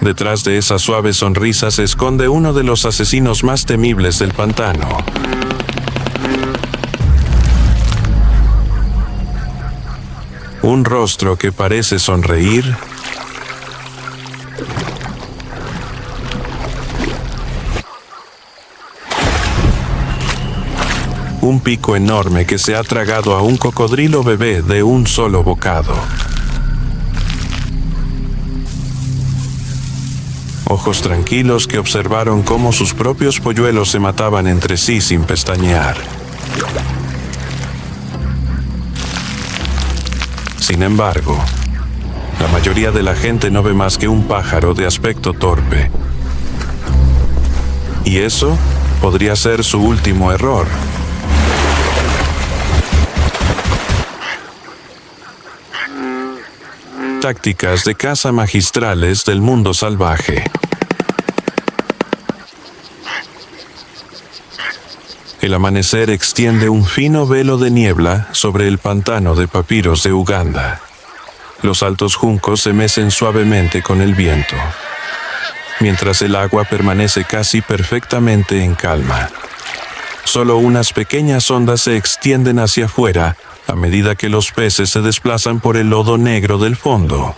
Detrás de esa suave sonrisa se esconde uno de los asesinos más temibles del pantano. Un rostro que parece sonreír, un pico enorme que se ha tragado a un cocodrilo bebé de un solo bocado. Ojos tranquilos que observaron cómo sus propios polluelos se mataban entre sí sin pestañear. Sin embargo, la mayoría de la gente no ve más que un pájaro de aspecto torpe. Y eso podría ser su último error. Tácticas de caza magistrales del mundo salvaje. El amanecer extiende un fino velo de niebla sobre el pantano de papiros de Uganda. Los altos juncos se mecen suavemente con el viento, mientras el agua permanece casi perfectamente en calma. Solo unas pequeñas ondas se extienden hacia afuera a medida que los peces se desplazan por el lodo negro del fondo.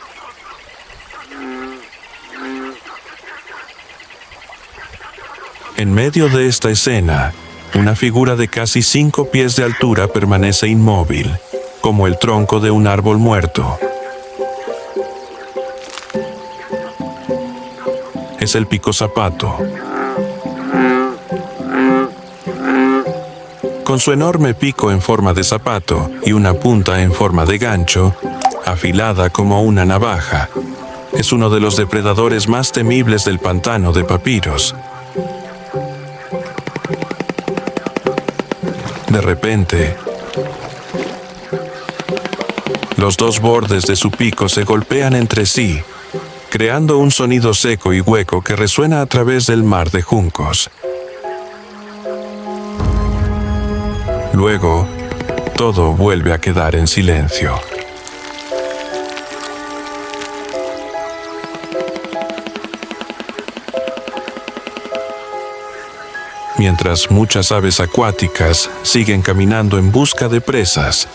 En medio de esta escena, una figura de casi 5 pies de altura permanece inmóvil, como el tronco de un árbol muerto. Es el picozapato. Con su enorme pico en forma de zapato y una punta en forma de gancho, afilada como una navaja, es uno de los depredadores más temibles del pantano de papiros. De repente, los dos bordes de su pico se golpean entre sí, creando un sonido seco y hueco que resuena a través del mar de juncos. Luego, todo vuelve a quedar en silencio. Mientras muchas aves acuáticas siguen caminando en busca de presas,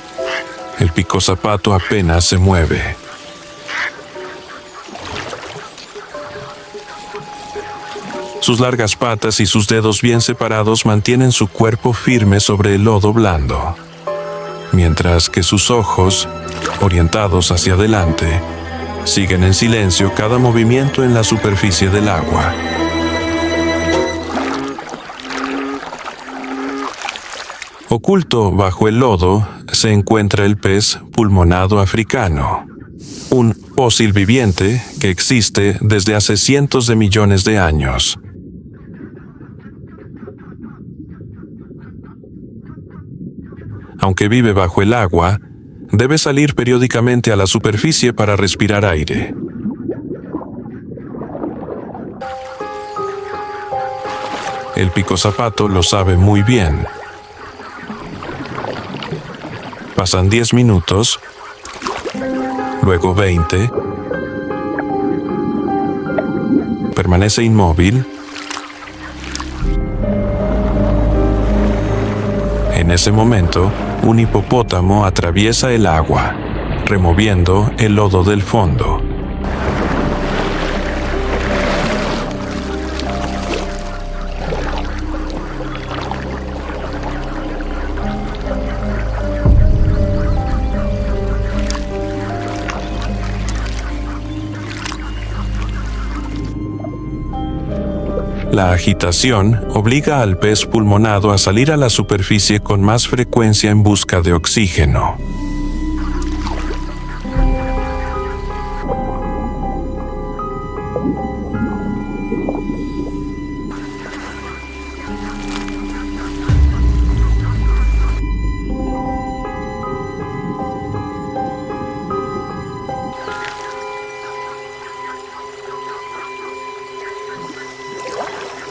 el picozapato apenas se mueve. Sus largas patas y sus dedos bien separados mantienen su cuerpo firme sobre el lodo blando, mientras que sus ojos, orientados hacia adelante, siguen en silencio cada movimiento en la superficie del agua. Oculto bajo el lodo se encuentra el pez pulmonado africano, un fósil viviente que existe desde hace cientos de millones de años. Aunque vive bajo el agua, debe salir periódicamente a la superficie para respirar aire. El picozapato lo sabe muy bien. Pasan 10 minutos, luego 20. Permanece inmóvil. En ese momento, un hipopótamo atraviesa el agua, removiendo el lodo del fondo. La agitación obliga al pez pulmonado a salir a la superficie con más frecuencia en busca de oxígeno.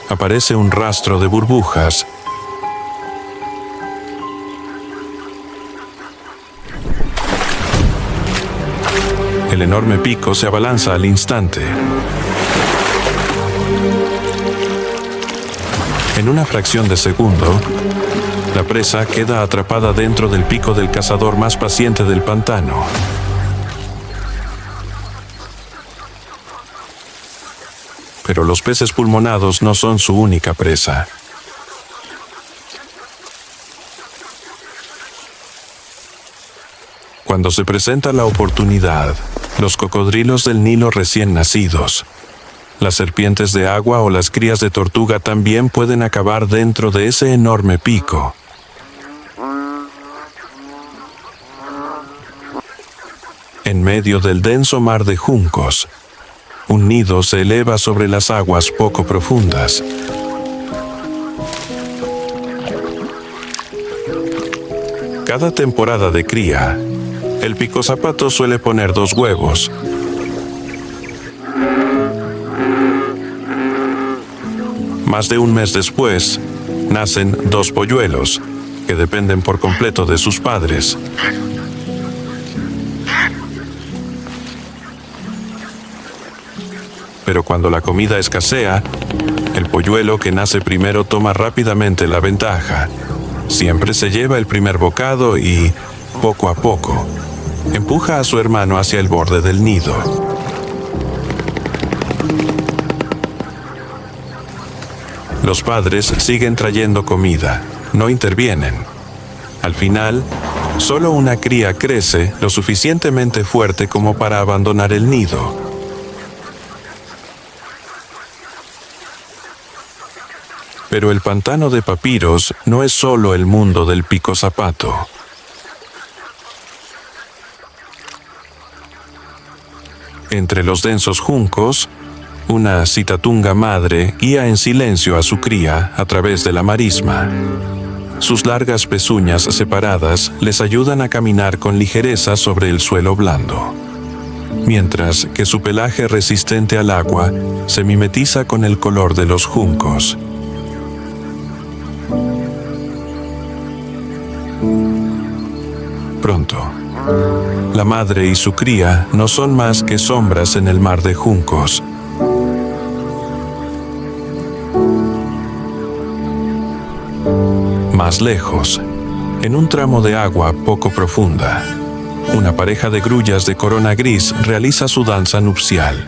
Aparece un rastro de burbujas. El enorme pico se abalanza al instante. En una fracción de segundo, la presa queda atrapada dentro del pico del cazador más paciente del pantano. Pero los peces pulmonados no son su única presa. Cuando se presenta la oportunidad, los cocodrilos del Nilo recién nacidos, las serpientes de agua o las crías de tortuga también pueden acabar dentro de ese enorme pico. En medio del denso mar de juncos, un nido se eleva sobre las aguas poco profundas. Cada temporada de cría, el picozapato suele poner 2 huevos. Más de un mes después, nacen 2 polluelos, que dependen por completo de sus padres. Pero cuando la comida escasea, el polluelo que nace primero toma rápidamente la ventaja. Siempre se lleva el primer bocado y, poco a poco, empuja a su hermano hacia el borde del nido. Los padres siguen trayendo comida, no intervienen. Al final, solo una cría crece lo suficientemente fuerte como para abandonar el nido. Pero el pantano de Papiros no es solo el mundo del picozapato. Entre los densos juncos, una citatunga madre guía en silencio a su cría a través de la marisma. Sus largas pezuñas separadas les ayudan a caminar con ligereza sobre el suelo blando, mientras que su pelaje resistente al agua se mimetiza con el color de los juncos. Pronto, la madre y su cría no son más que sombras en el mar de juncos. Más lejos, en un tramo de agua poco profunda, una pareja de grullas de corona gris realiza su danza nupcial.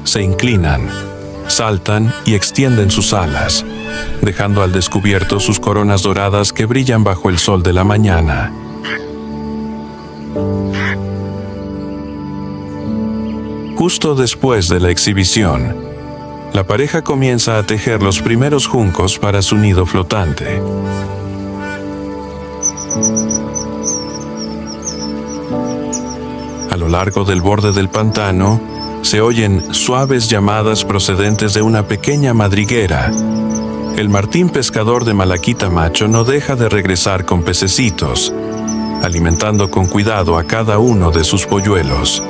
Se inclinan, saltan y extienden sus alas, dejando al descubierto sus coronas doradas que brillan bajo el sol de la mañana. Justo después de la exhibición, la pareja comienza a tejer los primeros juncos para su nido flotante. A lo largo del borde del pantano, se oyen suaves llamadas procedentes de una pequeña madriguera. El martín pescador de Malaquita Macho no deja de regresar con pececitos, alimentando con cuidado a cada uno de sus polluelos.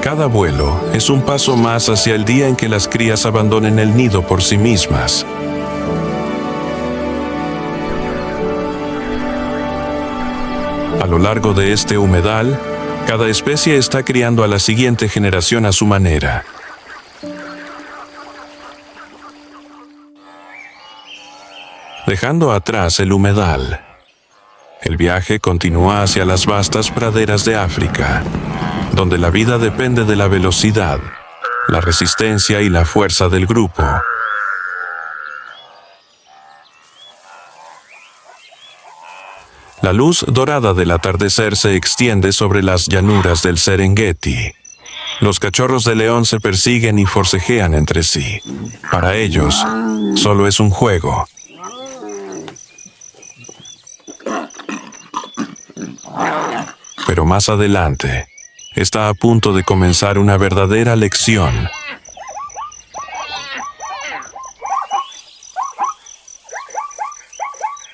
Cada vuelo es un paso más hacia el día en que las crías abandonen el nido por sí mismas. A lo largo de este humedal, cada especie está criando a la siguiente generación a su manera. Dejando atrás el humedal, el viaje continúa hacia las vastas praderas de África, donde la vida depende de la velocidad, la resistencia y la fuerza del grupo. La luz dorada del atardecer se extiende sobre las llanuras del Serengeti. Los cachorros de león se persiguen y forcejean entre sí. Para ellos, solo es un juego. Pero más adelante, está a punto de comenzar una verdadera lección.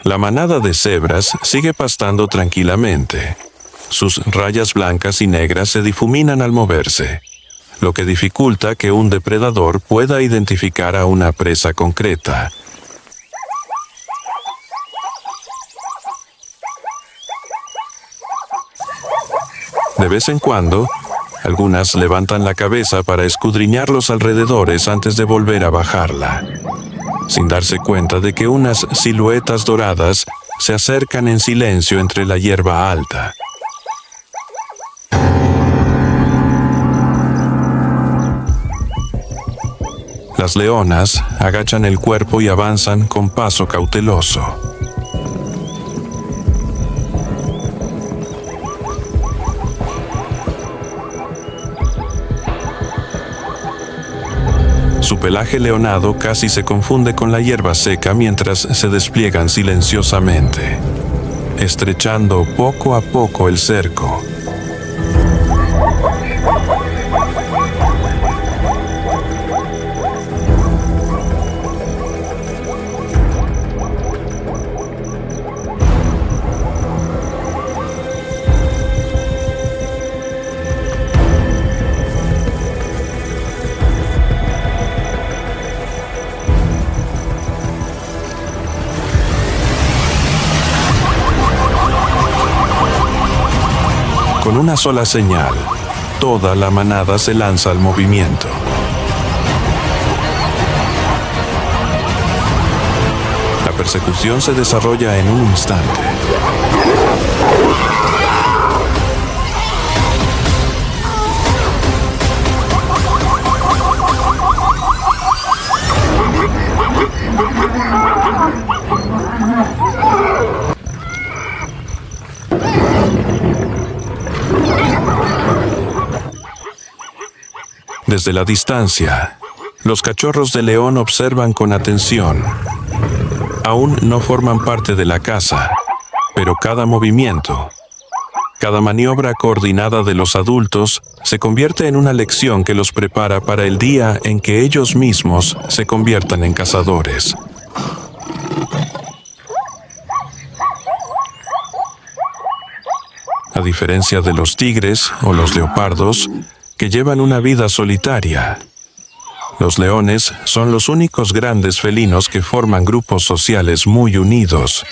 La manada de cebras sigue pastando tranquilamente. Sus rayas blancas y negras se difuminan al moverse, lo que dificulta que un depredador pueda identificar a una presa concreta. De vez en cuando, algunas levantan la cabeza para escudriñar los alrededores antes de volver a bajarla, sin darse cuenta de que unas siluetas doradas se acercan en silencio entre la hierba alta. Las leonas agachan el cuerpo y avanzan con paso cauteloso. Su pelaje leonado casi se confunde con la hierba seca mientras se despliegan silenciosamente, estrechando poco a poco el cerco. Con una sola señal, toda la manada se lanza al movimiento. La persecución se desarrolla en un instante. Desde la distancia, los cachorros de león observan con atención. Aún no forman parte de la caza, pero cada movimiento, cada maniobra coordinada de los adultos se convierte en una lección que los prepara para el día en que ellos mismos se conviertan en cazadores. A diferencia de los tigres o los leopardos, que llevan una vida solitaria, los leones son los únicos grandes felinos que forman grupos sociales muy unidos.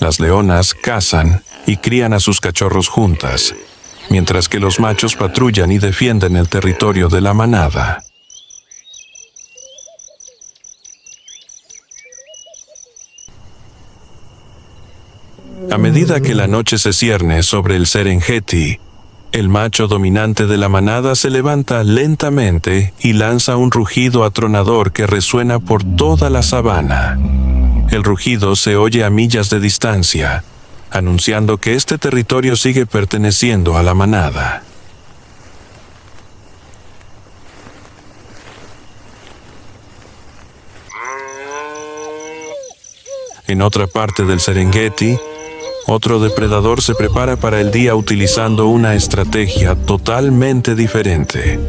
Las leonas cazan y crían a sus cachorros juntas, mientras que los machos patrullan y defienden el territorio de la manada. A medida que la noche se cierne sobre el Serengeti, el macho dominante de la manada se levanta lentamente y lanza un rugido atronador que resuena por toda la sabana. El rugido se oye a millas de distancia, anunciando que este territorio sigue perteneciendo a la manada. En otra parte del Serengeti, otro depredador se prepara para el día utilizando una estrategia totalmente diferente.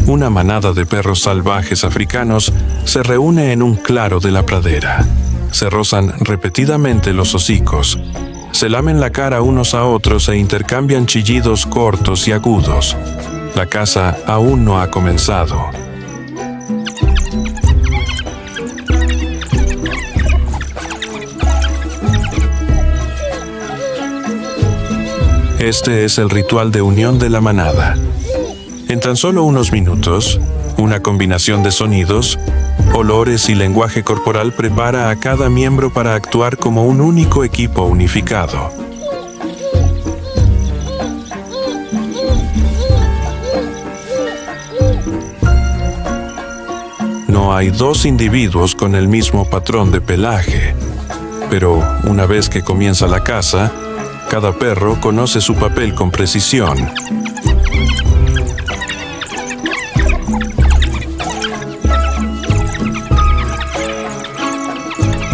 Una manada de perros salvajes africanos se reúne en un claro de la pradera. Se rozan repetidamente los hocicos, se lamen la cara unos a otros e intercambian chillidos cortos y agudos. La caza aún no ha comenzado. Este es el ritual de unión de la manada. En tan solo unos minutos, una combinación de sonidos, olores y lenguaje corporal prepara a cada miembro para actuar como un único equipo unificado. No hay dos individuos con el mismo patrón de pelaje, pero una vez que comienza la caza, cada perro conoce su papel con precisión.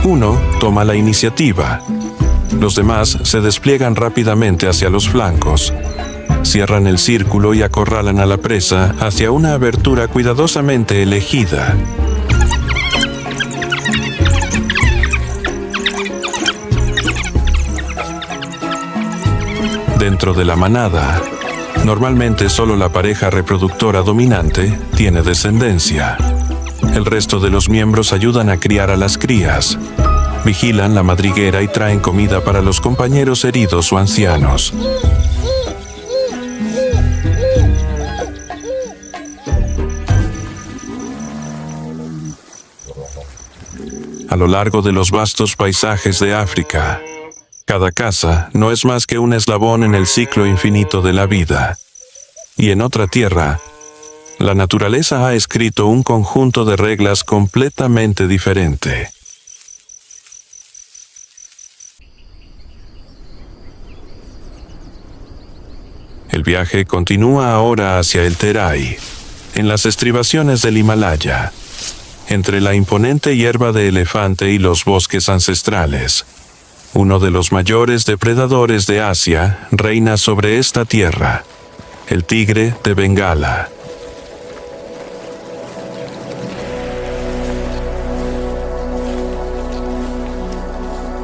Uno toma la iniciativa. Los demás se despliegan rápidamente hacia los flancos. Cierran el círculo y acorralan a la presa hacia una abertura cuidadosamente elegida. Dentro de la manada, Normalmente solo la pareja reproductora dominante tiene descendencia. El resto de los miembros ayudan a criar a las crías, vigilan la madriguera y traen comida para los compañeros heridos o ancianos. A lo largo de los vastos paisajes de África, cada casa no es más que un eslabón en el ciclo infinito de la vida. Y en otra tierra, la naturaleza ha escrito un conjunto de reglas completamente diferente. El viaje continúa ahora hacia el Terai, en las estribaciones del Himalaya, entre la imponente hierba de elefante y los bosques ancestrales. Uno de los mayores depredadores de Asia reina sobre esta tierra, el tigre de Bengala.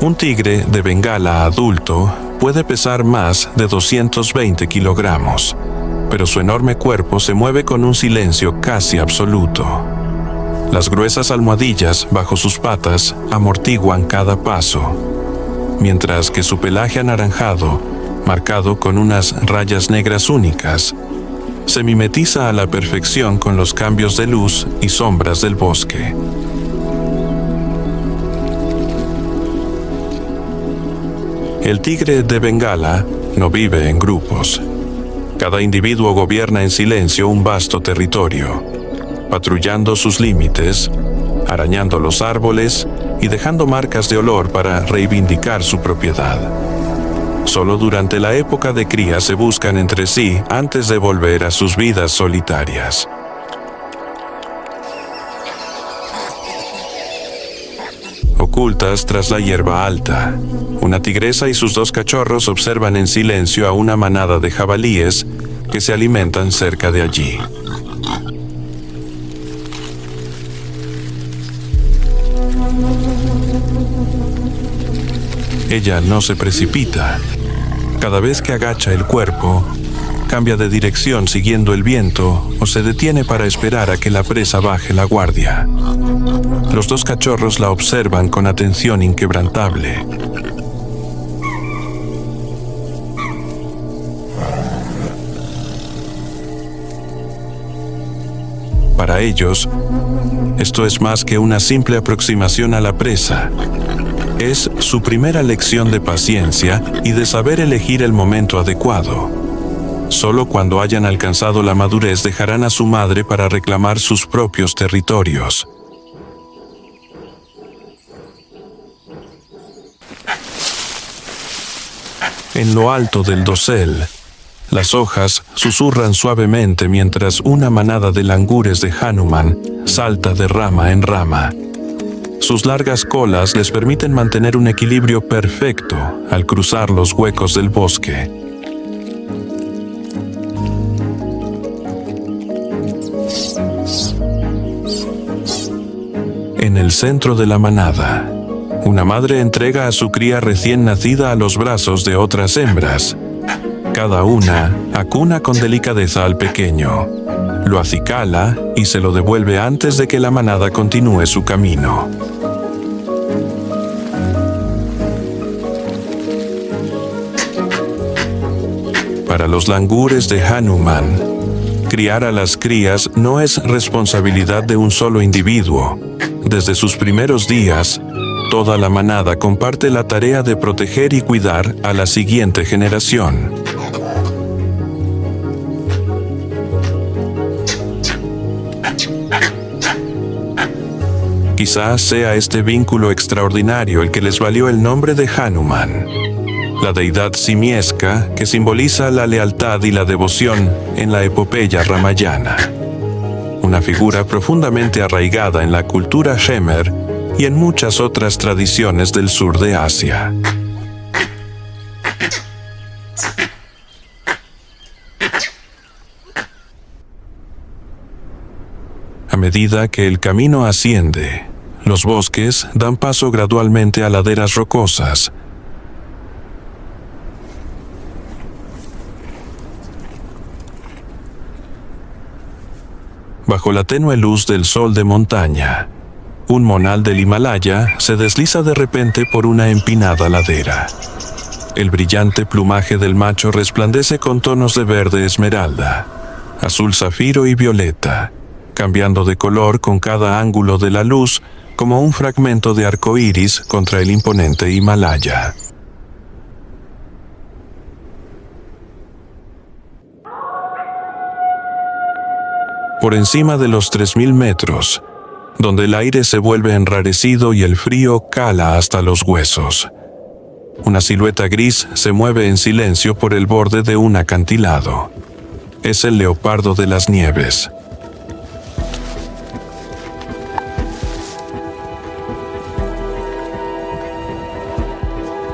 Un tigre de Bengala adulto puede pesar más de 220 kilogramos, pero su enorme cuerpo se mueve con un silencio casi absoluto. Las gruesas almohadillas bajo sus patas amortiguan cada paso, mientras que su pelaje anaranjado, marcado con unas rayas negras únicas, se mimetiza a la perfección con los cambios de luz y sombras del bosque. El tigre de Bengala no vive en grupos. Cada individuo gobierna en silencio un vasto territorio, patrullando sus límites, arañando los árboles y dejando marcas de olor para reivindicar su propiedad. Solo durante la época de cría se buscan entre sí antes de volver a sus vidas solitarias. Ocultas tras la hierba alta, una tigresa y sus 2 cachorros observan en silencio a una manada de jabalíes que se alimentan cerca de allí. Ella no se precipita. Cada vez que agacha el cuerpo, cambia de dirección siguiendo el viento o se detiene para esperar a que la presa baje la guardia. Los 2 cachorros la observan con atención inquebrantable. Para ellos, esto es más que una simple aproximación a la presa. Es su primera lección de paciencia y de saber elegir el momento adecuado. Solo cuando hayan alcanzado la madurez dejarán a su madre para reclamar sus propios territorios. En lo alto del dosel, las hojas susurran suavemente mientras una manada de langures de Hanuman salta de rama en rama. Sus largas colas les permiten mantener un equilibrio perfecto al cruzar los huecos del bosque. En el centro de la manada, una madre entrega a su cría recién nacida a los brazos de otras hembras. Cada una acuna con delicadeza al pequeño, lo acicala y se lo devuelve antes de que la manada continúe su camino. Para los langures de Hanuman, criar a las crías no es responsabilidad de un solo individuo. Desde sus primeros días, toda la manada comparte la tarea de proteger y cuidar a la siguiente generación. Quizás sea este vínculo extraordinario el que les valió el nombre de Hanuman, la deidad simiesca que simboliza la lealtad y la devoción en la epopeya ramayana. Una figura profundamente arraigada en la cultura Shemer y en muchas otras tradiciones del sur de Asia. A medida que el camino asciende, los bosques dan paso gradualmente a laderas rocosas. Bajo la tenue luz del sol de montaña, un monal del Himalaya se desliza de repente por una empinada ladera. El brillante plumaje del macho resplandece con tonos de verde esmeralda, azul zafiro y violeta, cambiando de color con cada ángulo de la luz como un fragmento de arco iris contra el imponente Himalaya. Por encima de los 3000 metros, donde el aire se vuelve enrarecido y el frío cala hasta los huesos, una silueta gris se mueve en silencio por el borde de un acantilado. Es el leopardo de las nieves.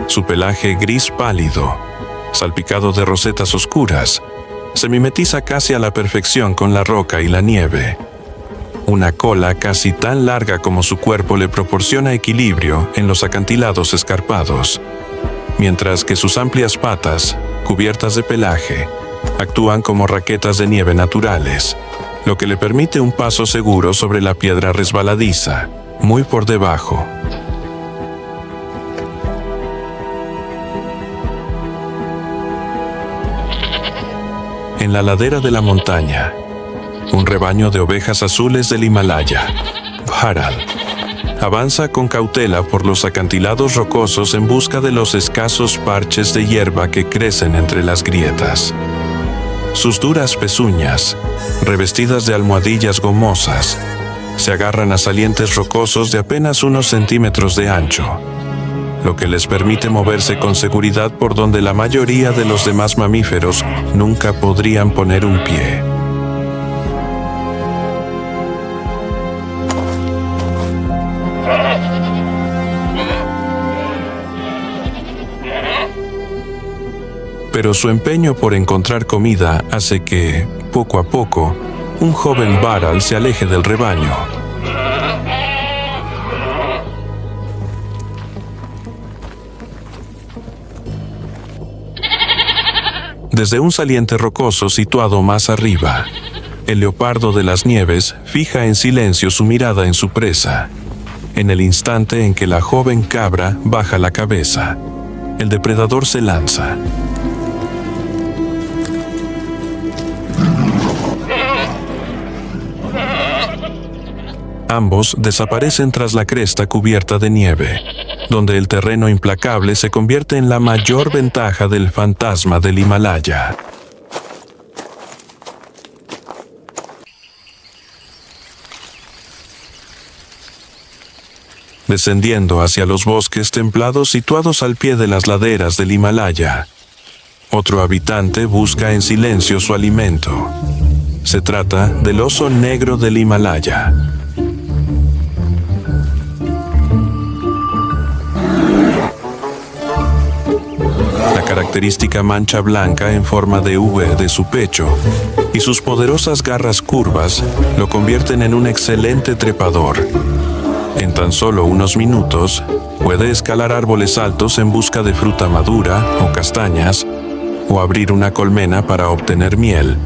Su pelaje gris pálido, salpicado de rosetas oscuras, se mimetiza casi a la perfección con la roca y la nieve. Una cola casi tan larga como su cuerpo le proporciona equilibrio en los acantilados escarpados, mientras que sus amplias patas, cubiertas de pelaje, actúan como raquetas de nieve naturales, lo que le permite un paso seguro sobre la piedra resbaladiza, muy por debajo. En la ladera de la montaña, un rebaño de ovejas azules del Himalaya, Bharal, avanza con cautela por los acantilados rocosos en busca de los escasos parches de hierba que crecen entre las grietas. Sus duras pezuñas, revestidas de almohadillas gomosas, se agarran a salientes rocosos de apenas unos centímetros de ancho, lo que les permite moverse con seguridad por donde la mayoría de los demás mamíferos nunca podrían poner un pie. Pero su empeño por encontrar comida hace que, poco a poco, un joven Bharal se aleje del rebaño. Desde un saliente rocoso situado más arriba, el leopardo de las nieves fija en silencio su mirada en su presa. En el instante en que la joven cabra baja la cabeza, el depredador se lanza. Ambos desaparecen tras la cresta cubierta de nieve, donde el terreno implacable se convierte en la mayor ventaja del fantasma del Himalaya. Descendiendo hacia los bosques templados situados al pie de las laderas del Himalaya, otro habitante busca en silencio su alimento. Se trata del oso negro del Himalaya. La característica mancha blanca en forma de V de su pecho y sus poderosas garras curvas lo convierten en un excelente trepador. En tan solo unos minutos, puede escalar árboles altos en busca de fruta madura o castañas, o abrir una colmena para obtener miel.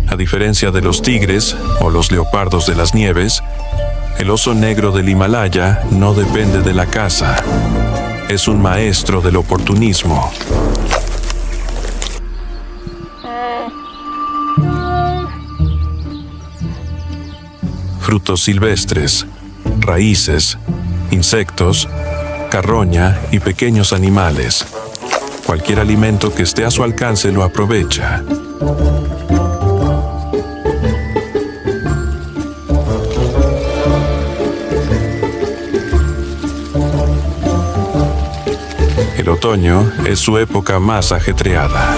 A diferencia de los tigres o los leopardos de las nieves, el oso negro del Himalaya no depende de la caza. Es un maestro del oportunismo. Frutos silvestres, raíces, insectos, carroña y pequeños animales. Cualquier alimento que esté a su alcance lo aprovecha. El otoño es su época más ajetreada.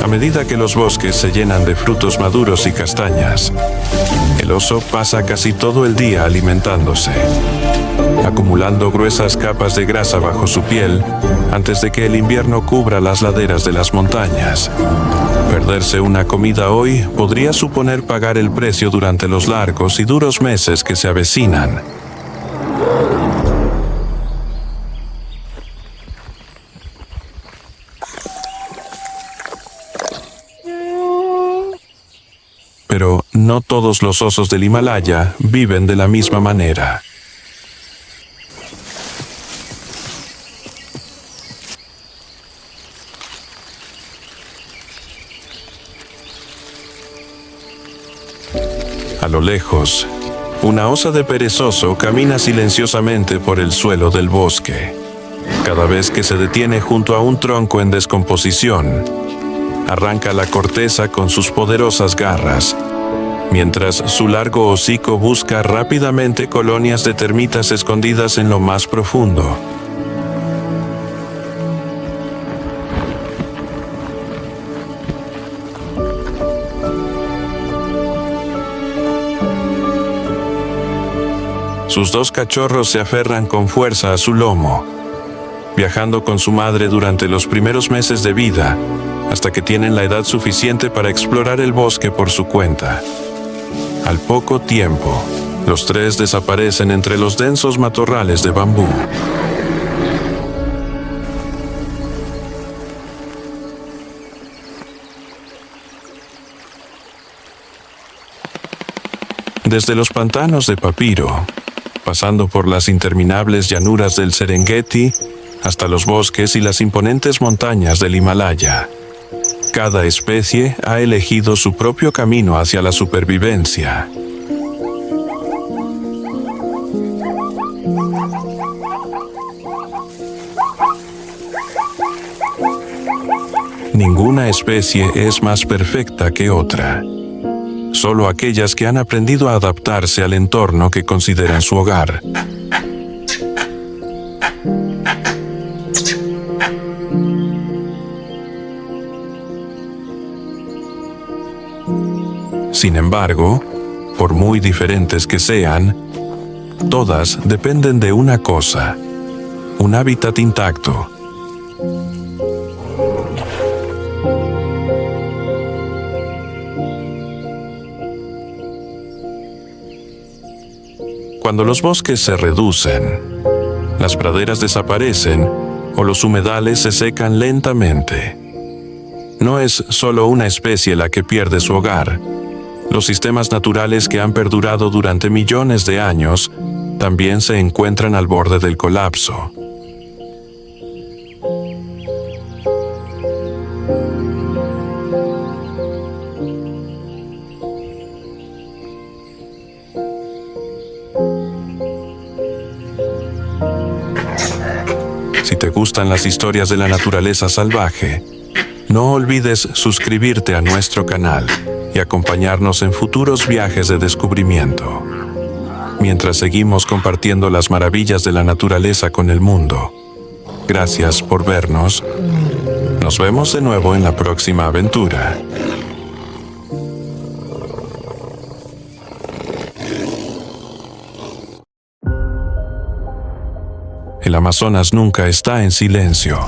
A medida que los bosques se llenan de frutos maduros y castañas, el oso pasa casi todo el día alimentándose, acumulando gruesas capas de grasa bajo su piel antes de que el invierno cubra las laderas de las montañas. Perderse una comida hoy podría suponer pagar el precio durante los largos y duros meses que se avecinan. pero no todos los osos del Himalaya viven de la misma manera. A lo lejos, una osa de perezoso camina silenciosamente por el suelo del bosque. Cada vez que se detiene junto a un tronco en descomposición, arranca la corteza con sus poderosas garras, mientras su largo hocico busca rápidamente colonias de termitas escondidas en lo más profundo. Sus dos cachorros se aferran con fuerza a su lomo, viajando con su madre durante los primeros meses de vida, hasta que tienen la edad suficiente para explorar el bosque por su cuenta. Al poco tiempo, los tres desaparecen entre los densos matorrales de bambú. Desde los pantanos de papiro, pasando por las interminables llanuras del Serengeti, hasta los bosques y las imponentes montañas del Himalaya, cada especie ha elegido su propio camino hacia la supervivencia. Ninguna especie es más perfecta que otra. Solo aquellas que han aprendido a adaptarse al entorno que consideran su hogar. Sin embargo, por muy diferentes que sean, todas dependen de una cosa: un hábitat intacto. Cuando los bosques se reducen, las praderas desaparecen o los humedales se secan lentamente. No es solo una especie la que pierde su hogar. Los sistemas naturales que han perdurado durante millones de años también se encuentran al borde del colapso. Si te gustan las historias de la naturaleza salvaje, no olvides suscribirte a nuestro canal y acompañarnos en futuros viajes de descubrimiento. Mientras seguimos compartiendo las maravillas de la naturaleza con el mundo. Gracias por vernos. Nos vemos de nuevo en la próxima aventura. El Amazonas nunca está en silencio.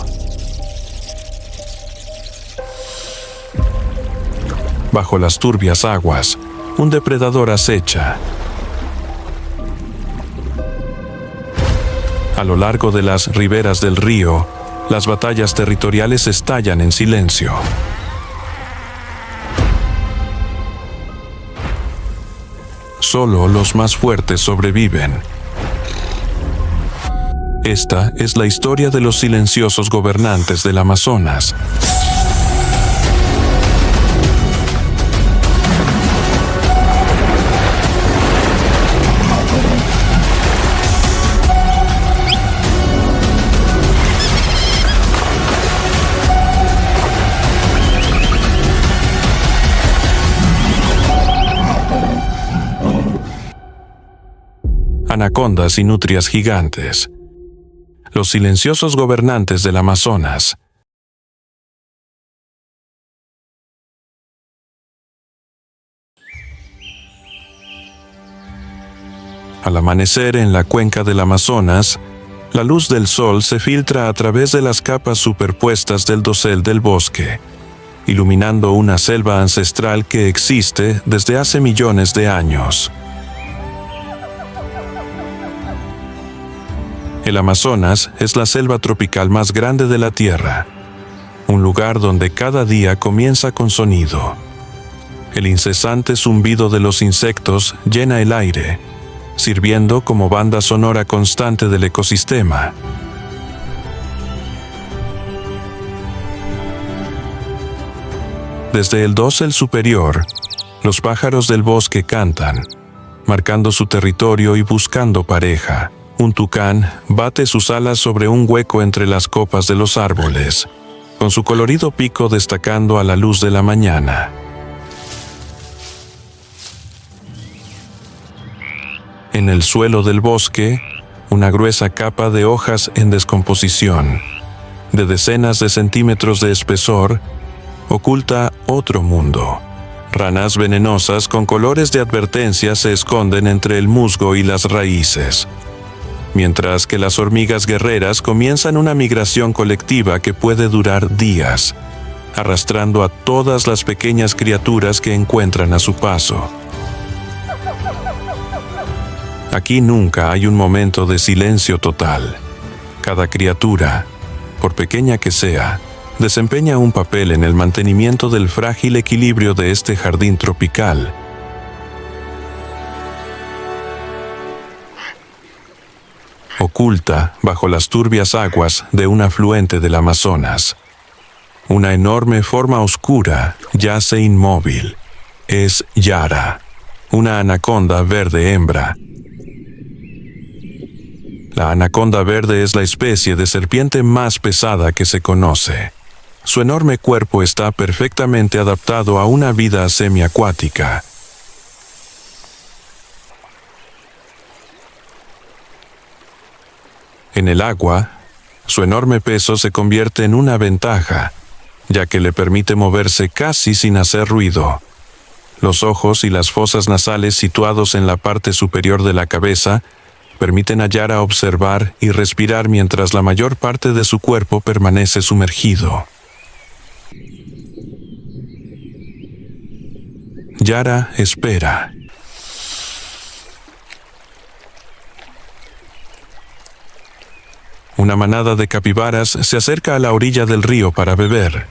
Bajo las turbias aguas, un depredador acecha. A lo largo de las riberas del río, las batallas territoriales estallan en silencio. Solo los más fuertes sobreviven. Esta es la historia de los silenciosos gobernantes del Amazonas. Anacondas y nutrias gigantes. Los silenciosos gobernantes del Amazonas. Al amanecer en la cuenca del Amazonas, la luz del sol se filtra a través de las capas superpuestas del dosel del bosque, iluminando una selva ancestral que existe desde hace millones de años. El Amazonas es la selva tropical más grande de la Tierra, un lugar donde cada día comienza con sonido. El incesante zumbido de los insectos llena el aire, sirviendo como banda sonora constante del ecosistema. Desde el dosel superior, los pájaros del bosque cantan, marcando su territorio y buscando pareja. Un tucán bate sus alas sobre un hueco entre las copas de los árboles, con su colorido pico destacando a la luz de la mañana. En el suelo del bosque, una gruesa capa de hojas en descomposición, de decenas de centímetros de espesor, oculta otro mundo. Ranas venenosas con colores de advertencia se esconden entre el musgo y las raíces, mientras que las hormigas guerreras comienzan una migración colectiva que puede durar días, arrastrando a todas las pequeñas criaturas que encuentran a su paso. Aquí nunca hay un momento de silencio total. Cada criatura, por pequeña que sea, desempeña un papel en el mantenimiento del frágil equilibrio de este jardín tropical. Oculta bajo las turbias aguas de un afluente del Amazonas, una enorme forma oscura yace inmóvil. Es Yara, una anaconda verde hembra. La anaconda verde es la especie de serpiente más pesada que se conoce. Su enorme cuerpo está perfectamente adaptado a una vida semiacuática. En el agua, su enorme peso se convierte en una ventaja, ya que le permite moverse casi sin hacer ruido. Los ojos y las fosas nasales situados en la parte superior de la cabeza permiten a Yara observar y respirar mientras la mayor parte de su cuerpo permanece sumergido. Yara espera. Una manada de capibaras se acerca a la orilla del río para beber.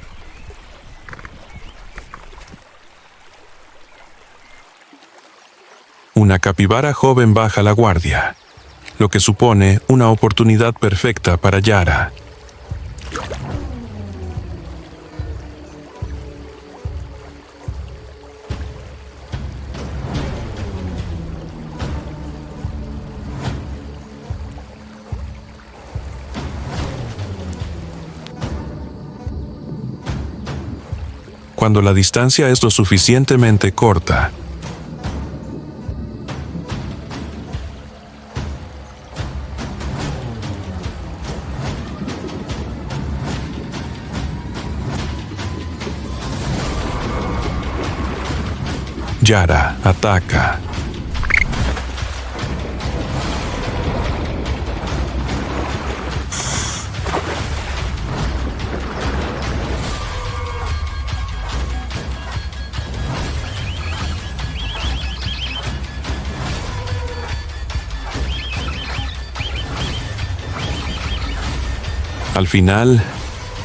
Una capibara joven baja la guardia, lo que supone una oportunidad perfecta para Yara. Cuando la distancia es lo suficientemente corta, Yara ataca. Al final,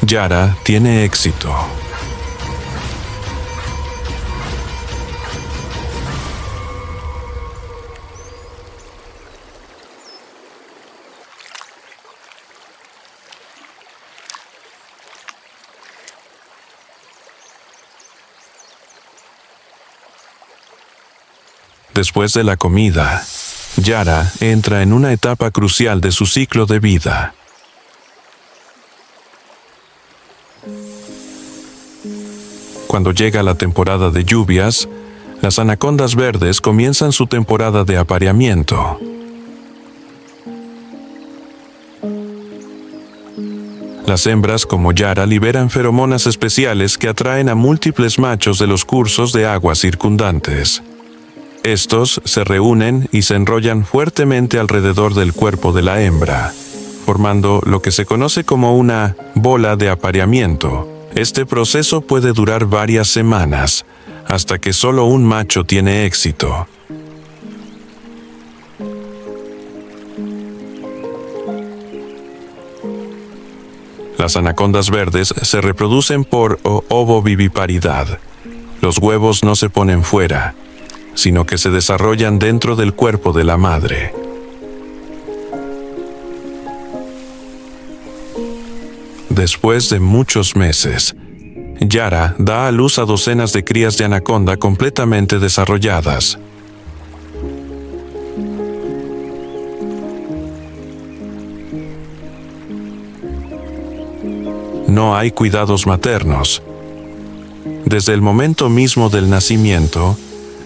Yara tiene éxito. Después de la comida, Yara entra en una etapa crucial de su ciclo de vida. Cuando llega la temporada de lluvias, las anacondas verdes comienzan su temporada de apareamiento. Las hembras como Yara liberan feromonas especiales que atraen a múltiples machos de los cursos de agua circundantes. Estos se reúnen y se enrollan fuertemente alrededor del cuerpo de la hembra, formando lo que se conoce como una bola de apareamiento. Este proceso puede durar varias semanas, hasta que solo un macho tiene éxito. Las anacondas verdes se reproducen por ovoviviparidad, Los huevos no se ponen fuera, sino que se desarrollan dentro del cuerpo de la madre. Después de muchos meses, Yara da a luz a docenas de crías de anaconda completamente desarrolladas. No hay cuidados maternos. Desde el momento mismo del nacimiento,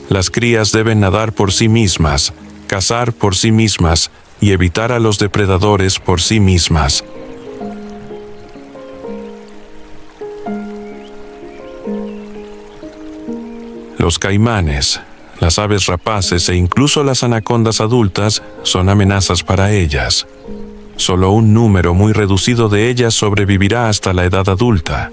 las crías deben nadar por sí mismas, cazar por sí mismas y evitar a los depredadores por sí mismas. Los caimanes, las aves rapaces e incluso las anacondas adultas son amenazas para ellas. Solo un número muy reducido de ellas sobrevivirá hasta la edad adulta.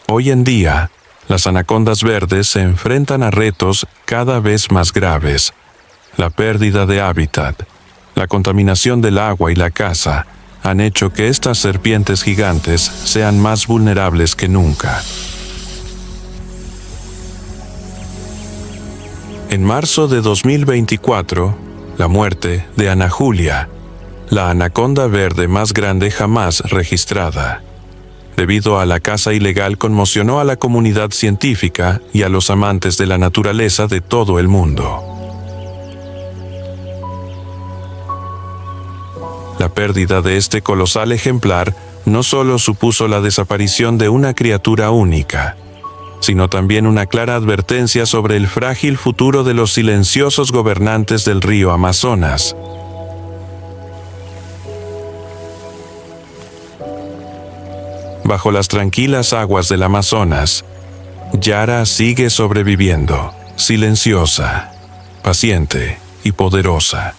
Hoy en día, las anacondas verdes se enfrentan a retos cada vez más graves. La pérdida de hábitat, la contaminación del agua y la caza han hecho que estas serpientes gigantes sean más vulnerables que nunca. En marzo de 2024, la muerte de Ana Julia, la anaconda verde más grande jamás registrada. Debido a la caza ilegal, conmocionó a la comunidad científica y a los amantes de la naturaleza de todo el mundo. La pérdida de este colosal ejemplar no solo supuso la desaparición de una criatura única, sino también una clara advertencia sobre el frágil futuro de los silenciosos gobernantes del río Amazonas. Bajo las tranquilas aguas del Amazonas, Yara sigue sobreviviendo, silenciosa, paciente y poderosa,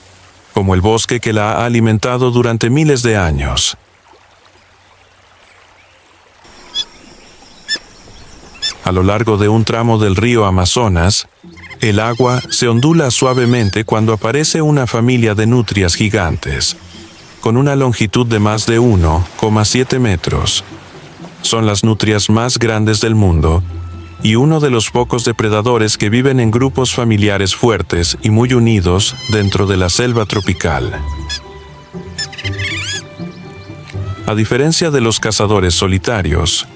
como el bosque que la ha alimentado durante miles de años. A lo largo de un tramo del río Amazonas, el agua se ondula suavemente cuando aparece una familia de nutrias gigantes, con una longitud de más de 1,7 metros. Son las nutrias más grandes del mundo y uno de los pocos depredadores que viven en grupos familiares fuertes y muy unidos dentro de la selva tropical. A diferencia de los cazadores solitarios,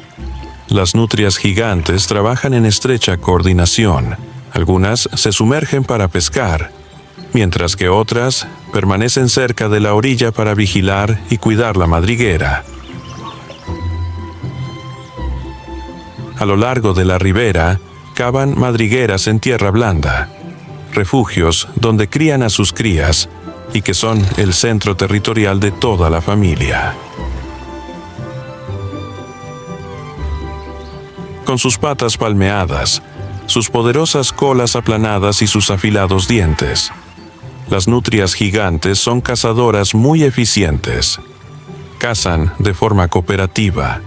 las nutrias gigantes trabajan en estrecha coordinación. Algunas se sumergen para pescar, mientras que otras permanecen cerca de la orilla para vigilar y cuidar la madriguera. A lo largo de la ribera, cavan madrigueras en tierra blanda, refugios donde crían a sus crías y que son el centro territorial de toda la familia. Con sus patas palmeadas, sus poderosas colas aplanadas y sus afilados dientes, las nutrias gigantes son cazadoras muy eficientes. Cazan de forma cooperativa,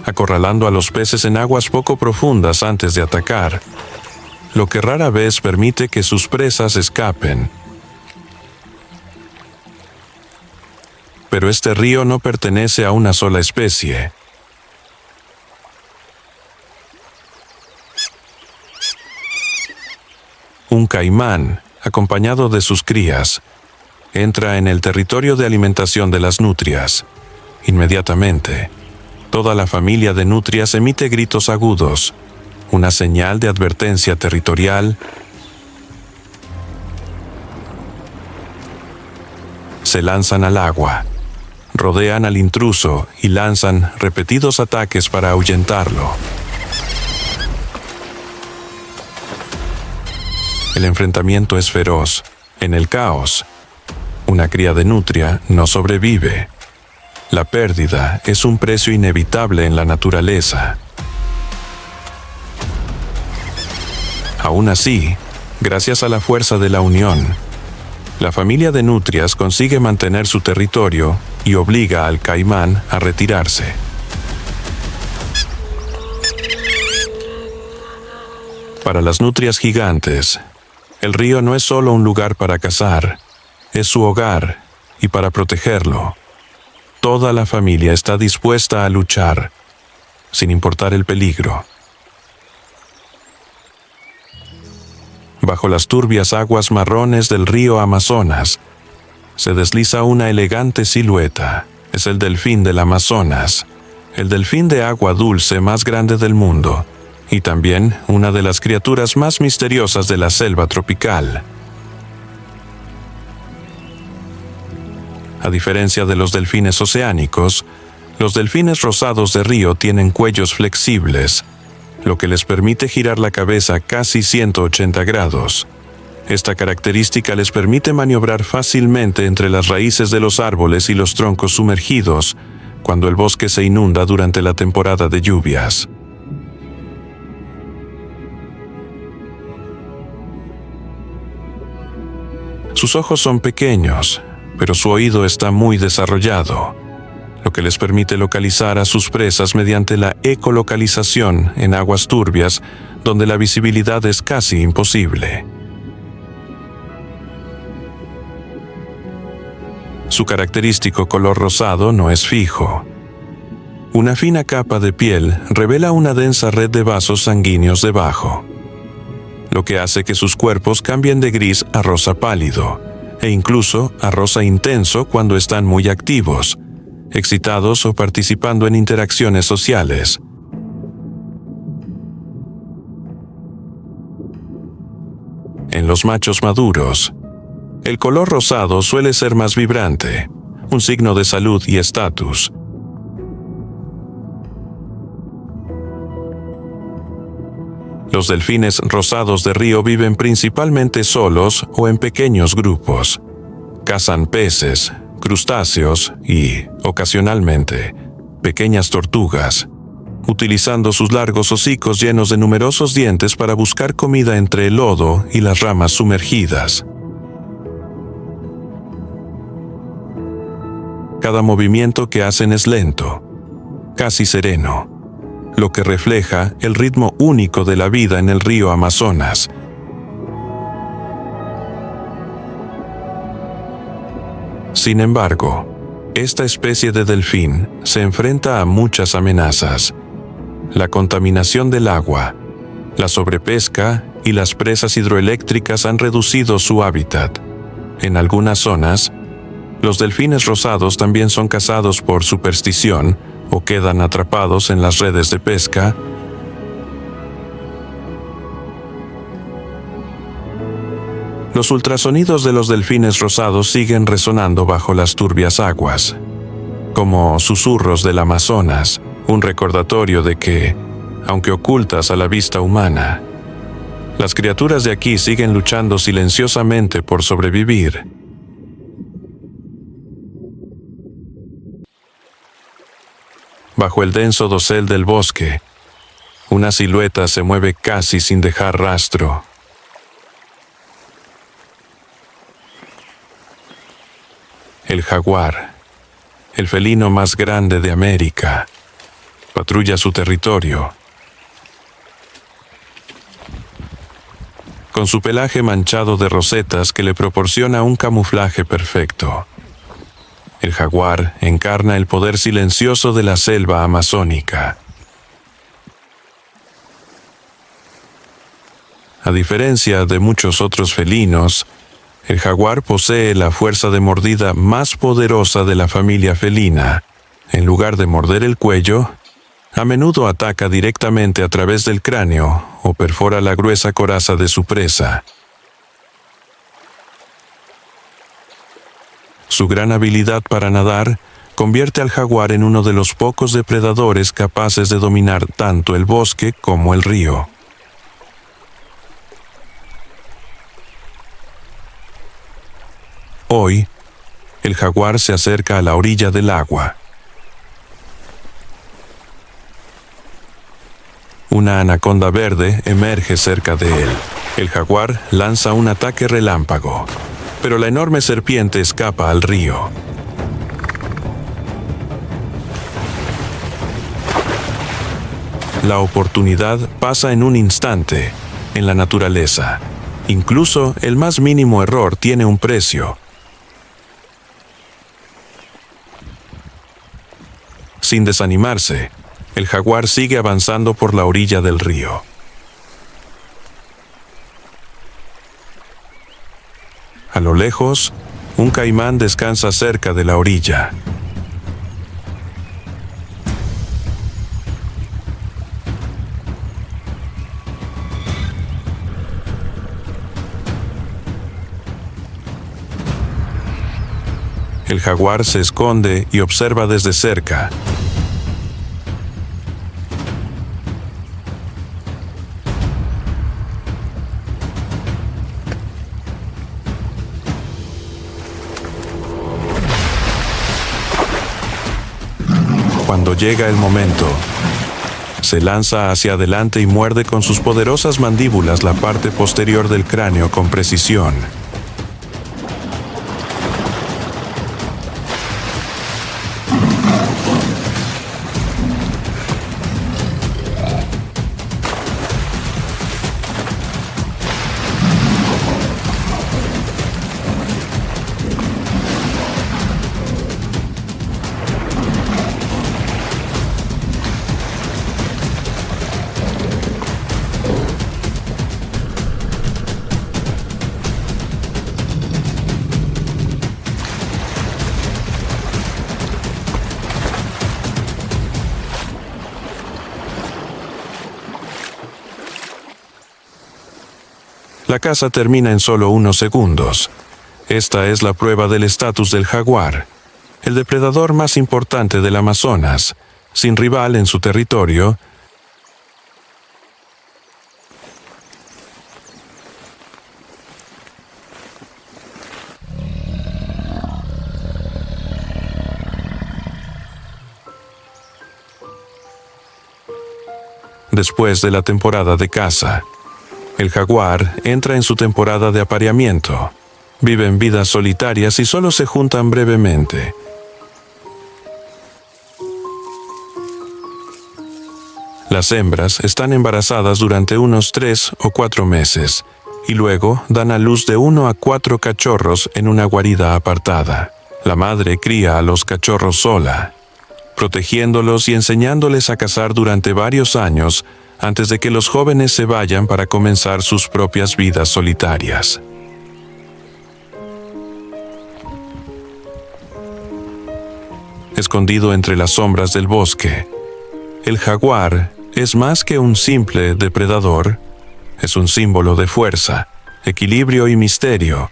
acorralando a los peces en aguas poco profundas antes de atacar, lo que rara vez permite que sus presas escapen. Pero este río no pertenece a una sola especie. Un caimán, acompañado de sus crías, entra en el territorio de alimentación de las nutrias. Inmediatamente, toda la familia de nutrias emite gritos agudos, una señal de advertencia territorial. Se lanzan al agua, rodean al intruso y lanzan repetidos ataques para ahuyentarlo. El enfrentamiento es feroz. En el caos, una cría de nutria no sobrevive. La pérdida es un precio inevitable en la naturaleza. Aún así, gracias a la fuerza de la unión, la familia de nutrias consigue mantener su territorio y obliga al caimán a retirarse. Para las nutrias gigantes, el río no es solo un lugar para cazar, es su hogar y para protegerlo. toda la familia está dispuesta a luchar, sin importar el peligro. Bajo las turbias aguas marrones del río Amazonas, se desliza una elegante silueta. Es el delfín del Amazonas, el delfín de agua dulce más grande del mundo, y también una de las criaturas más misteriosas de la selva tropical. A diferencia de los delfines oceánicos, los delfines rosados de río tienen cuellos flexibles, lo que les permite girar la cabeza casi 180 grados. Esta característica les permite maniobrar fácilmente entre las raíces de los árboles y los troncos sumergidos cuando el bosque se inunda durante la temporada de lluvias. Sus ojos son pequeños, pero su oído está muy desarrollado, lo que les permite localizar a sus presas mediante la ecolocalización en aguas turbias, donde la visibilidad es casi imposible. Su característico color rosado no es fijo. Una fina capa de piel revela una densa red de vasos sanguíneos debajo, lo que hace que sus cuerpos cambien de gris a rosa pálido, e incluso a rosa intenso cuando están muy activos, excitados o participando en interacciones sociales. En los machos maduros, el color rosado suele ser más vibrante, un signo de salud y estatus. Los delfines rosados de río viven principalmente solos o en pequeños grupos. Cazan peces, crustáceos y, ocasionalmente, pequeñas tortugas, utilizando sus largos hocicos llenos de numerosos dientes para buscar comida entre el lodo y las ramas sumergidas. Cada movimiento que hacen es lento, casi sereno, lo que refleja el ritmo único de la vida en el río Amazonas. Sin embargo, esta especie de delfín se enfrenta a muchas amenazas: la contaminación del agua, la sobrepesca y las presas hidroeléctricas han reducido su hábitat. En algunas zonas, los delfines rosados también son cazados por superstición o quedan atrapados en las redes de pesca. Los ultrasonidos de los delfines rosados siguen resonando bajo las turbias aguas, como susurros del Amazonas, un recordatorio de que, aunque ocultas a la vista humana, las criaturas de aquí siguen luchando silenciosamente por sobrevivir. Bajo el denso dosel del bosque, una silueta se mueve casi sin dejar rastro. El jaguar, el felino más grande de América, patrulla su territorio. Con su pelaje manchado de rosetas que le proporciona un camuflaje perfecto, el jaguar encarna el poder silencioso de la selva amazónica. A diferencia de muchos otros felinos, el jaguar posee la fuerza de mordida más poderosa de la familia felina. En lugar de morder el cuello, a menudo ataca directamente a través del cráneo o perfora la gruesa coraza de su presa. Su gran habilidad para nadar convierte al jaguar en uno de los pocos depredadores capaces de dominar tanto el bosque como el río. Hoy, el jaguar se acerca a la orilla del agua. Una anaconda verde emerge cerca de él. El jaguar lanza un ataque relámpago, pero la enorme serpiente escapa al río. La oportunidad pasa en un instante en la naturaleza. Incluso el más mínimo error tiene un precio. Sin desanimarse, el jaguar sigue avanzando por la orilla del río. A lo lejos, un caimán descansa cerca de la orilla. El jaguar se esconde y observa desde cerca. Cuando llega el momento, se lanza hacia adelante y muerde con sus poderosas mandíbulas la parte posterior del cráneo con precisión. La caza termina en solo unos segundos. Esta es la prueba del estatus del jaguar, el depredador más importante del Amazonas, sin rival en su territorio. Después de la temporada de caza, el jaguar entra en su temporada de apareamiento. Viven vidas solitarias y solo se juntan brevemente. Las hembras están embarazadas durante unos 3 o 4 meses y luego dan a luz de 1 a 4 cachorros en una guarida apartada. La madre cría a los cachorros sola, protegiéndolos y enseñándoles a cazar durante varios años antes de que los jóvenes se vayan para comenzar sus propias vidas solitarias. Escondido entre las sombras del bosque, el jaguar es más que un simple depredador, es un símbolo de fuerza, equilibrio y misterio,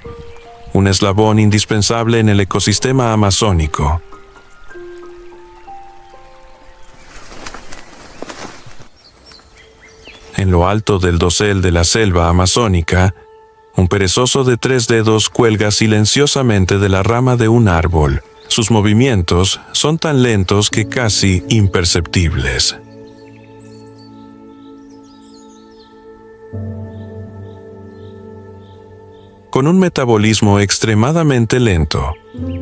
un eslabón indispensable en el ecosistema amazónico. En lo alto del dosel de la selva amazónica, un perezoso de 3 dedos cuelga silenciosamente de la rama de un árbol. Sus movimientos son tan lentos que casi imperceptibles. Con un metabolismo extremadamente lento,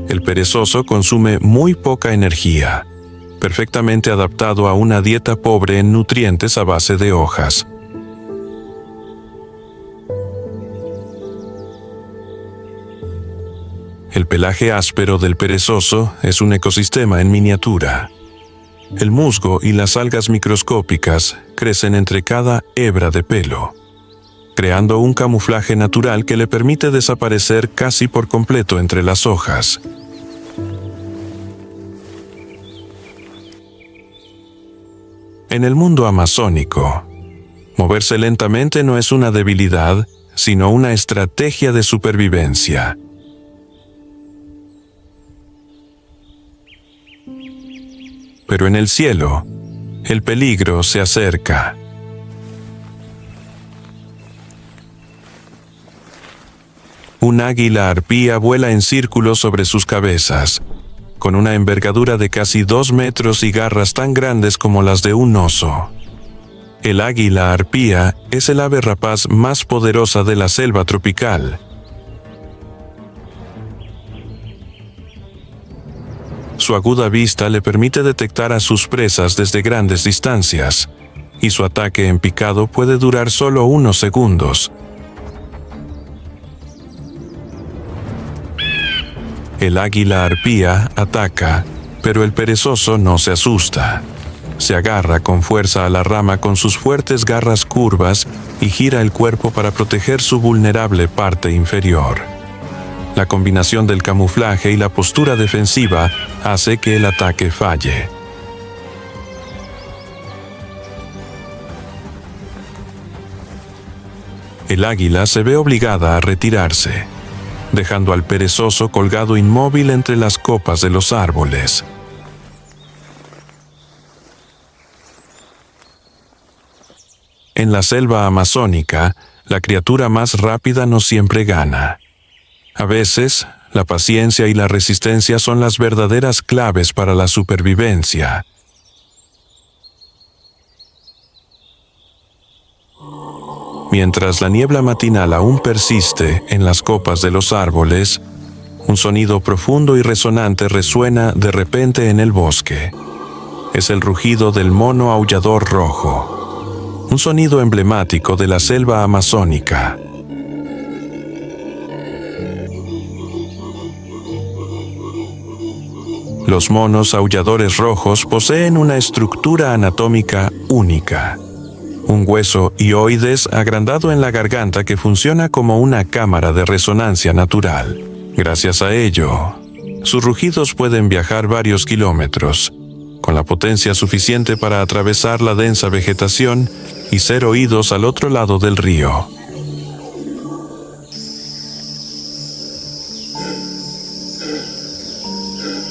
el perezoso consume muy poca energía, perfectamente adaptado a una dieta pobre en nutrientes a base de hojas. El pelaje áspero del perezoso es un ecosistema en miniatura. El musgo y las algas microscópicas crecen entre cada hebra de pelo, creando un camuflaje natural que le permite desaparecer casi por completo entre las hojas. En el mundo amazónico, moverse lentamente no es una debilidad, sino una estrategia de supervivencia. Pero en el cielo, el peligro se acerca. Un águila arpía vuela en círculos sobre sus cabezas, con una envergadura de casi 2 metros y garras tan grandes como las de un oso. El águila arpía es el ave rapaz más poderosa de la selva tropical. Su aguda vista le permite detectar a sus presas desde grandes distancias, y su ataque en picado puede durar solo unos segundos. El águila arpía ataca Pero el perezoso no se asusta. Se agarra con fuerza a la rama con sus fuertes garras curvas y gira el cuerpo para proteger su vulnerable parte inferior. La combinación del camuflaje y la postura defensiva hace que el ataque falle. El águila se ve obligada a retirarse, dejando al perezoso colgado inmóvil entre las copas de los árboles. En la selva amazónica, la criatura más rápida no siempre gana. A veces, la paciencia y la resistencia son las verdaderas claves para la supervivencia. Mientras la niebla matinal aún persiste en las copas de los árboles, un sonido profundo y resonante resuena de repente en el bosque. Es el rugido del mono aullador rojo, un sonido emblemático de la selva amazónica. Los monos aulladores rojos poseen una estructura anatómica única. Un hueso hioides agrandado en la garganta que funciona como una cámara de resonancia natural. Gracias a ello, sus rugidos pueden viajar varios kilómetros, con la potencia suficiente para atravesar la densa vegetación y ser oídos al otro lado del río.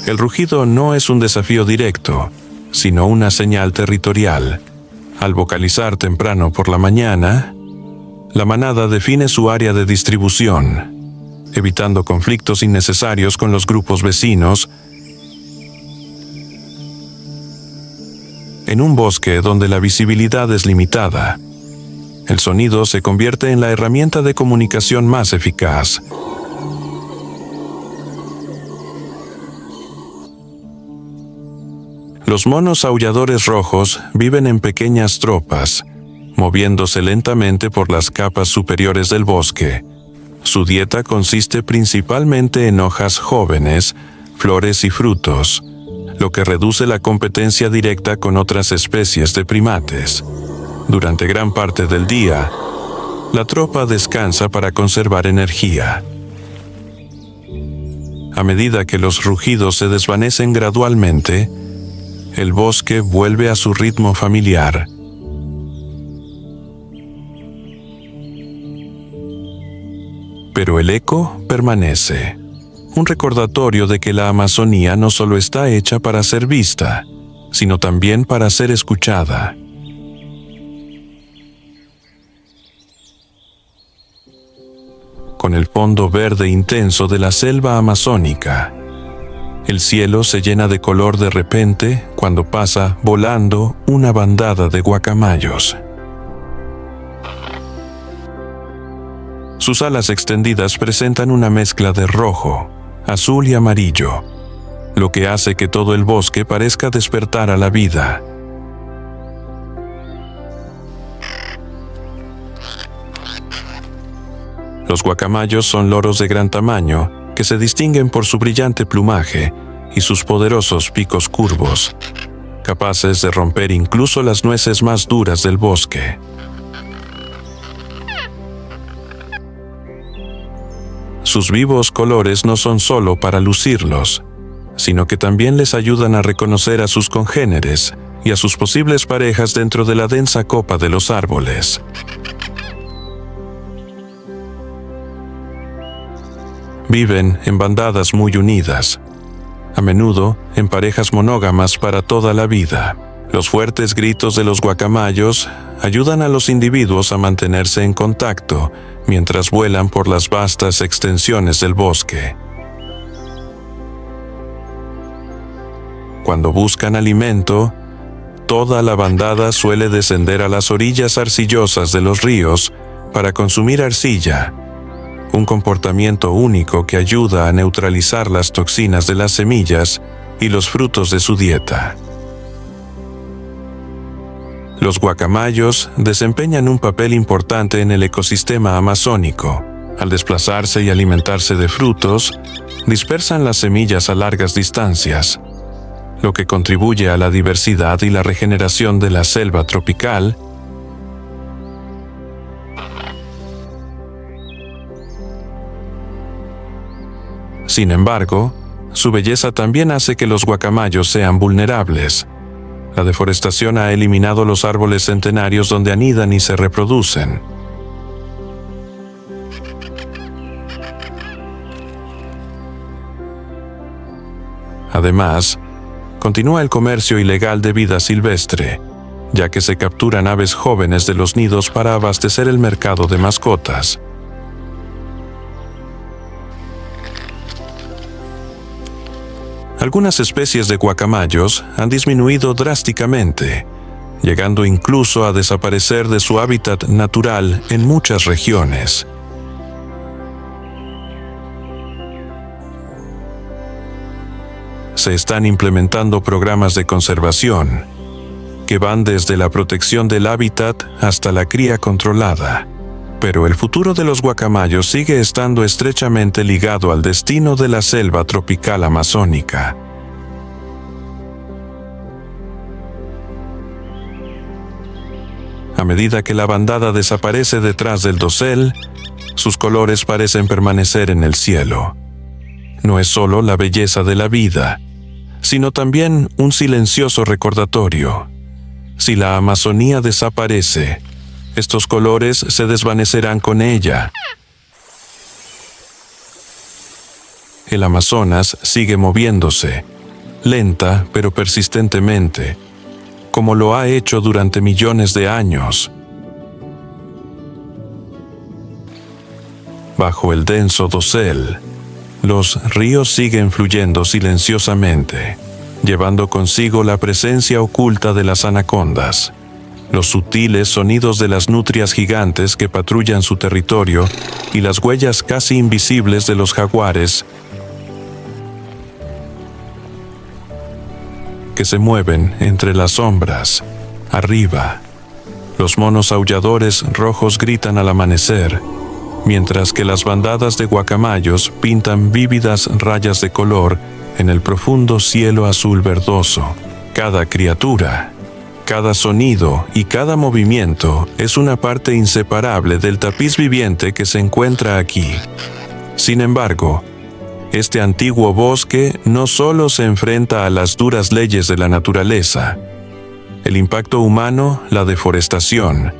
El rugido no es un desafío directo, sino una señal territorial. Al vocalizar temprano por la mañana, la manada define su área de distribución, evitando conflictos innecesarios con los grupos vecinos. En un bosque donde la visibilidad es limitada, el sonido se convierte en la herramienta de comunicación más eficaz. Los monos aulladores rojos viven en pequeñas tropas, moviéndose lentamente por las capas superiores del bosque. Su dieta consiste principalmente en hojas jóvenes, flores y frutos, lo que reduce la competencia directa con otras especies de primates. Durante gran parte del día, la tropa descansa para conservar energía. A medida que los rugidos se desvanecen gradualmente, el bosque vuelve a su ritmo familiar. Pero el eco permanece, un recordatorio de que la Amazonía no solo está hecha para ser vista, sino también para ser escuchada. Con el fondo verde intenso de la selva amazónica, el cielo se llena de color de repente cuando pasa volando una bandada de guacamayos. Sus alas extendidas presentan una mezcla de rojo, azul y amarillo, lo que hace que todo el bosque parezca despertar a la vida. Los guacamayos son loros de gran tamaño que se distinguen por su brillante plumaje y sus poderosos picos curvos, capaces de romper incluso las nueces más duras del bosque. Sus vivos colores no son solo para lucirlos, sino que también les ayudan a reconocer a sus congéneres y a sus posibles parejas dentro de la densa copa de los árboles. Viven en bandadas muy unidas, a menudo en parejas monógamas para toda la vida. Los fuertes gritos de los guacamayos ayudan a los individuos a mantenerse en contacto mientras vuelan por las vastas extensiones del bosque. Cuando buscan alimento, toda la bandada suele descender a las orillas arcillosas de los ríos para consumir arcilla, un comportamiento único que ayuda a neutralizar las toxinas de las semillas y los frutos de su dieta. Los guacamayos desempeñan un papel importante en el ecosistema amazónico. Al desplazarse y alimentarse de frutos, dispersan las semillas a largas distancias. lo que contribuye a la diversidad y la regeneración de la selva tropical. Sin embargo, su belleza también hace que los guacamayos sean vulnerables. La deforestación ha eliminado los árboles centenarios donde anidan y se reproducen. Además, continúa el comercio ilegal de vida silvestre, ya que se capturan aves jóvenes de los nidos para abastecer el mercado de mascotas. Algunas especies de guacamayos han disminuido drásticamente, llegando incluso a desaparecer de su hábitat natural en muchas regiones. Se están implementando programas de conservación, que van desde la protección del hábitat hasta la cría controlada. Pero el futuro de los guacamayos sigue estando estrechamente ligado al destino de la selva tropical amazónica. A medida que la bandada desaparece detrás del dosel, sus colores parecen permanecer en el cielo. No es solo la belleza de la vida, sino también un silencioso recordatorio. Si la Amazonía desaparece, estos colores se desvanecerán con ella. El Amazonas sigue moviéndose, lenta pero persistentemente, como lo ha hecho durante millones de años. Bajo el denso dosel, los ríos siguen fluyendo silenciosamente, llevando consigo la presencia oculta de las anacondas, los sutiles sonidos de las nutrias gigantes que patrullan su territorio y las huellas casi invisibles de los jaguares que se mueven entre las sombras. Arriba, los monos aulladores rojos gritan al amanecer, mientras que las bandadas de guacamayos pintan vívidas rayas de color en el profundo cielo azul verdoso. Cada criatura, cada sonido y cada movimiento es una parte inseparable del tapiz viviente que se encuentra aquí. Sin embargo, este antiguo bosque no solo se enfrenta a las duras leyes de la naturaleza. El impacto humano, la deforestación,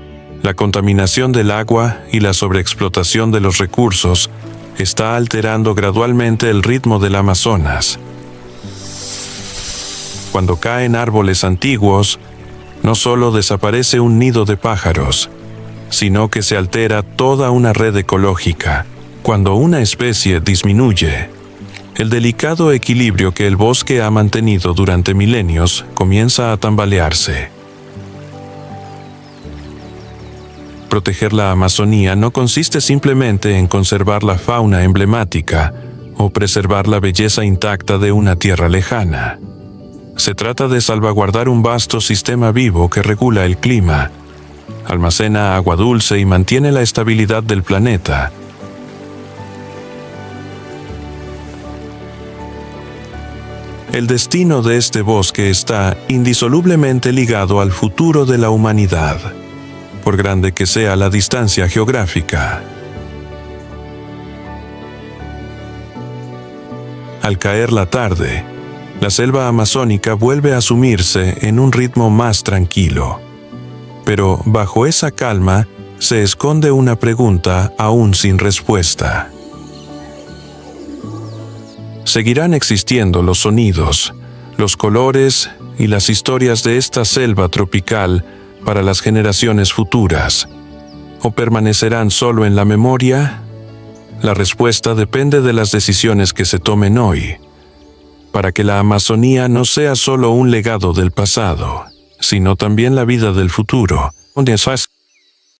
la contaminación del agua y la sobreexplotación de los recursos está alterando gradualmente el ritmo del Amazonas. Cuando caen árboles antiguos, no solo desaparece un nido de pájaros, sino que se altera toda una red ecológica. Cuando una especie disminuye, el delicado equilibrio que el bosque ha mantenido durante milenios comienza a tambalearse. Proteger la Amazonía no consiste simplemente en conservar la fauna emblemática o preservar la belleza intacta de una tierra lejana. Se trata de salvaguardar un vasto sistema vivo que regula el clima, almacena agua dulce y mantiene la estabilidad del planeta. El destino de este bosque está indisolublemente ligado al futuro de la humanidad, por grande que sea la distancia geográfica. Al caer la tarde, la selva amazónica vuelve a sumirse en un ritmo más tranquilo. Pero bajo esa calma se esconde una pregunta aún sin respuesta. Seguirán existiendo los sonidos, los colores y las historias de esta selva tropical para las generaciones futuras, ¿o permanecerán solo en la memoria? La respuesta depende de las decisiones que se tomen hoy, para que la Amazonía no sea solo un legado del pasado, sino también la vida del futuro.